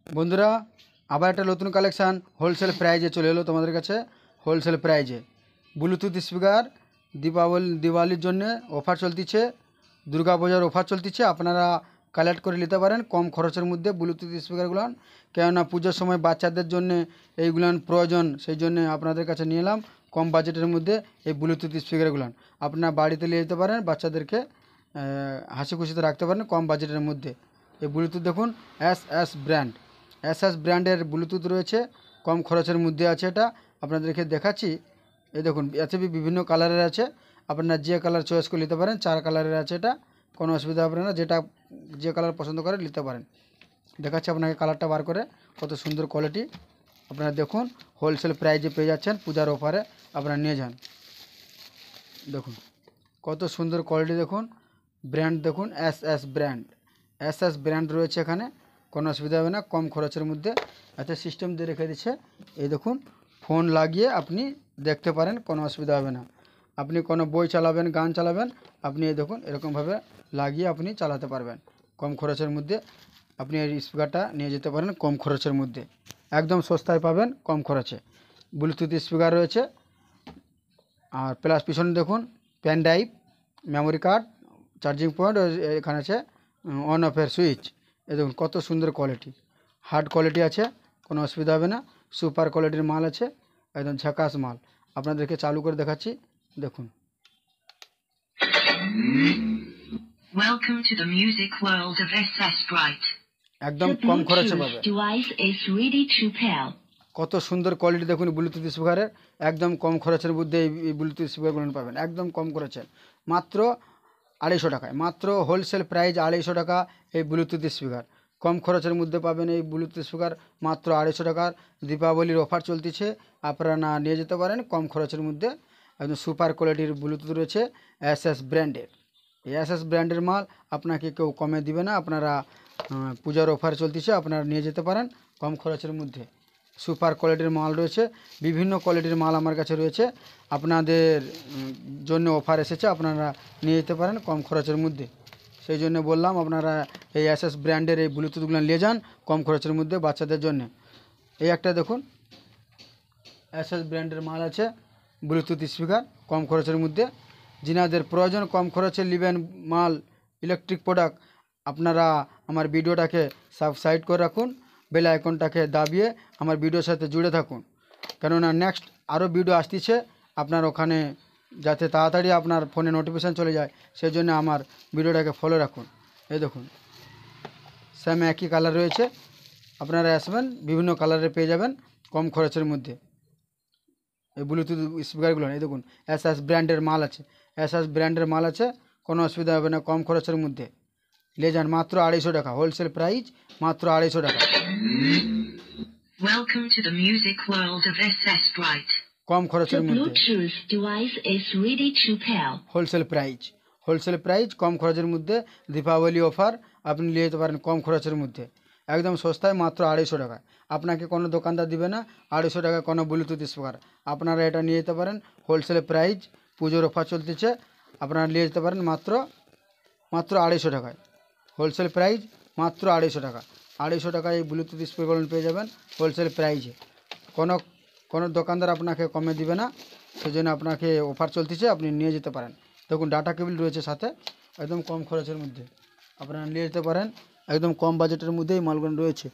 বন্ধুরা, আবার একটা নতুন কালেকশান হোলসেল প্রাইজে চলে এলো তোমাদের কাছে। হোলসেল প্রাইজে ব্লুটুথ স্পিকার দিওয়ালির জন্য অফার চলতিছে, দুর্গাপূজার অফার চলতিছে। আপনারা কালেক্ট করে নিতে পারেন কম খরচের মধ্যে ব্লুটুথ স্পিকারগুলো, কেননা পুজোর সময় বাচ্চাদের জন্য এইগুলো প্রয়োজন। সেই জন্য আপনাদের কাছে নিয়ে এলাম কম বাজেটের মধ্যে এই ব্লুটুথ স্পিকারগুলো। আপনারা বাড়িতে নিয়ে যেতে পারেন, বাচ্চাদেরকে হাসি খুশিতে রাখতে পারেন কম বাজেটের মধ্যে। এই ব্লুটুথ দেখুন, এস ব্র্যান্ডের ব্লুটুথ রয়েছে, কম খরচের মধ্যে আছে। এটা আপনাদেরকে দেখাচ্ছি। এই দেখুন, এতে বিভিন্ন কালারের আছে, আপনারা যে কালার চয়েস করে নিতে পারেন। 4 কালারের আছে, এটা কোনো অসুবিধা হবে না। যে কালার পছন্দ করে নিতে পারেন। দেখাচ্ছি আপনাকে কালারটা বার করে, কত সুন্দর কোয়ালিটি। আপনারা দেখুন, হোলসেল প্রাইজে পেয়ে যাচ্ছেন পূজার অফারে। আপনারা নিয়ে যান। দেখুন কত সুন্দর কোয়ালিটি, দেখুন ব্র্যান্ড দেখুন, এস ব্র্যান্ড রয়েছে এখানে, কোনো অসুবিধা হবে না। কম খরচের মধ্যে এতে সিস্টেম দিয়ে রেখে দিচ্ছে। এই দেখুন, ফোন লাগিয়ে আপনি দেখতে পারেন, কোনো অসুবিধা হবে না। আপনি কোনো বই চালাবেন, গান চালাবেন, আপনি এই দেখুন এরকমভাবে লাগিয়ে আপনি চালাতে পারবেন কম খরচের মধ্যে। আপনি এই স্পিকারটা নিয়ে যেতে পারেন কম খরচের মধ্যে, একদম সস্তায় পাবেন কম খরচে। ব্লুটুথ স্পিকার রয়েছে, আর প্লাস পিছনে দেখুন pen drive, memory card, charging point, এখানে আছে অন অফের সুইচ। এই দেখুন কত সুন্দর কোয়ালিটি, হার্ড কোয়ালিটি আছে, কোনো অসুবিধা হবে না। সুপার কোয়ালিটির মাল আছে, একদম ঝাকাস মাল। আপনাদেরকে চালু করে দেখাচ্ছি, দেখুন। Welcome to the music world of SS Bright. একদম The কম খরচে Bluetooth পাবে। device is ready to pair. কত সুন্দর কোয়ালিটি দেখুন ব্লুটুথ স্পিকারের, একদম কম খরচের মধ্যে এই ব্লুটুথ স্পিকারগুলো পাবেন, একদম কম খরচে, মাত্র 250 টাকায়। মাত্র হোলসেল প্রাইস 250 টাকা এই ব্লুটুথ স্পিকার। কম খরচের মধ্যে পাবেন এই ব্লুটুথ স্পিকার মাত্র 250 টাকার। দীপাবলির অফার চলতেছে, আপনারা নিয়ে যেতে পারেন কম খরচের মধ্যে। একদম সুপার কোয়ালিটির ব্লুটুথ রয়েছে এস ব্র্যান্ডের। এই এস ব্র্যান্ডের মাল আপনাকে কেউ কমে দিবে না। আপনারা পূজার অফার চলতেছে, আপনারা নিয়ে যেতে পারেন কম খরচের মধ্যে। সুপার কোয়ালিটির মাল রয়েছে, বিভিন্ন কোয়ালিটির মাল আমার কাছে রয়েছে। আপনাদের জন্য অফার এসেছে, আপনারা নিয়ে যেতে পারেন কম খরচের মধ্যে। সেই জন্য বললাম আপনারা এই এস ব্র্যান্ডের এই ব্লুটুথগুলো নিয়ে যান কম খরচের মধ্যে বাচ্চাদের জন্য। এই একটা দেখুন, এস ব্র্যান্ডের মাল আছে ব্লুটুথ স্পিকার কম খরচের মধ্যে। যিনাদের প্রয়োজন কম খরচে নেবেন মাল, ইলেকট্রিক প্রোডাক্ট, আপনারা আমার ভিডিওটাকে সাবস্ক্রাইব করে রাখুন, বেল আইকনটাকে দাবিয়ে আমার ভিডিওর সাথে জুড়ে থাকুন। কেননা নেক্সট আরও ভিডিও আসতেছে, আপনার ওখানে যাতে তাড়াতাড়ি আপনার ফোনে নোটিফিকেশান চলে যায়, সেই জন্য আমার ভিডিওটাকে ফলো রাখুন। এই দেখুন, সেম একই কালার রয়েছে, আপনারা আসবেন বিভিন্ন কালারে পেয়ে যাবেন কম খরচের মধ্যে এই ব্লুটুথ স্পিকারগুলো। এই দেখুন এস ব্র্যান্ডের মাল আছে, এস ব্র্যান্ডের মাল আছে, কোনো অসুবিধা হবে না কম খরচের মধ্যে। নিয়ে যান মাত্র 250 টাকা, হোলসেল প্রাইস মাত্র 250 টাকা। Welcome to the music world of SS Bright. কম খরচের The মধ্যে Bluetooth device is ready to pair. Wholesale price কম খরচের মধ্যে। দীপাবলি অফার, আপনি নিয়ে যেতে পারেন কম খরচের মধ্যে, একদম সস্তায় মাত্র 250 টাকায়। আপনাকে কোনো দোকানদার দিবে না 250 টাকা কোনো ব্লুটুথ স্পিকার। আপনারা এটা নিয়ে যেতে পারেন হোলসেল প্রাইস, পুজোর অফার চলতেছে, আপনারা নিয়ে যেতে পারেন মাত্র 250 টাকায়। হোলসেল প্রাইস মাত্র 250 টাকা। 250 টাকায় এই ব্লুটুথ স্পিকারগুলো পেয়ে যাবেন হোলসেল প্রাইজে। কোনো দোকানদার আপনাকে কমে দিবে না, সেই জন্য আপনাকে অফার চলতেছে, আপনি নিয়ে যেতে পারেন। দেখুন ডাটা কেবল রয়েছে সাথে, একদম কম খরচের মধ্যে আপনারা নিয়ে যেতে পারেন, একদম কম বাজেটের মধ্যেই মালগুলো রয়েছে।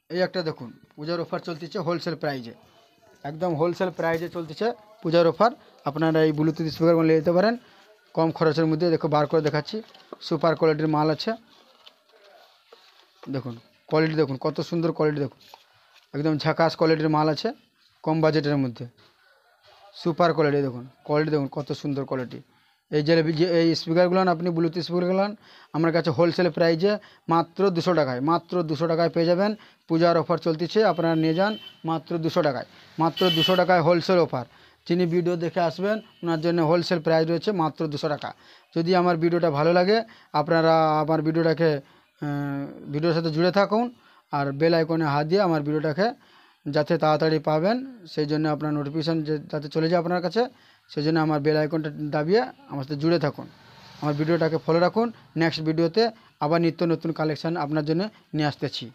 এই একটা দেখুন, পূজার অফার চলতেছে হোলসেল প্রাইজে, একদম হোলসেল প্রাইজে চলতেছে পূজার অফার। আপনারা এই ব্লুটুথ স্পিকারগুলো নিয়ে যেতে পারেন কম খরচের মধ্যে। দেখো বার করে দেখাচ্ছি, সুপার কোয়ালিটির মাল আছে। দেখুন কোয়ালিটি, দেখুন কত সুন্দর কোয়ালিটি, দেখুন একদম ঝাকাস কোয়ালিটির মাল আছে কম বাজেটের মধ্যে। সুপার কোয়ালিটি, দেখুন কোয়ালিটি, দেখুন কত সুন্দর কোয়ালিটি। এই স্পিকারগুলো আপনি ব্লুটুথ স্পিকারগুলো আমার কাছে হোলসেল প্রাইজে মাত্র 200 টাকায়, মাত্র 200 টাকায় পেয়ে যাবেন। পূজার অফার চলতেছে, আপনারা নিয়ে যান মাত্র 200 টাকায়, মাত্র 200 টাকায় হোলসেল অফার। যিনি ভিডিও দেখে আসবেন ওনার জন্য হোলসেল প্রাইস রয়েছে মাত্র 200 টাকা। যদি আমার ভিডিওটা ভালো লাগে, আপনারা আমার ভিডিওর সাথে জুড়ে থাকুন, আর বেল আইকনে হাত দিয়ে আমার ভিডিওটাকে যাতে তাড়াতাড়ি পাবেন, সেই জন্য আপনার নোটিফিকেশান যাতে চলে যায় আপনার কাছে, সেই জন্য আমার বেল আইকনটা দাবিয়ে আমার সাথে জুড়ে থাকুন। আমার ভিডিওটাকে ফলো রাখুন। নেক্সট ভিডিওতে আবার নিত্য নতুন কালেকশান আপনার জন্য নিয়ে আসতেছি।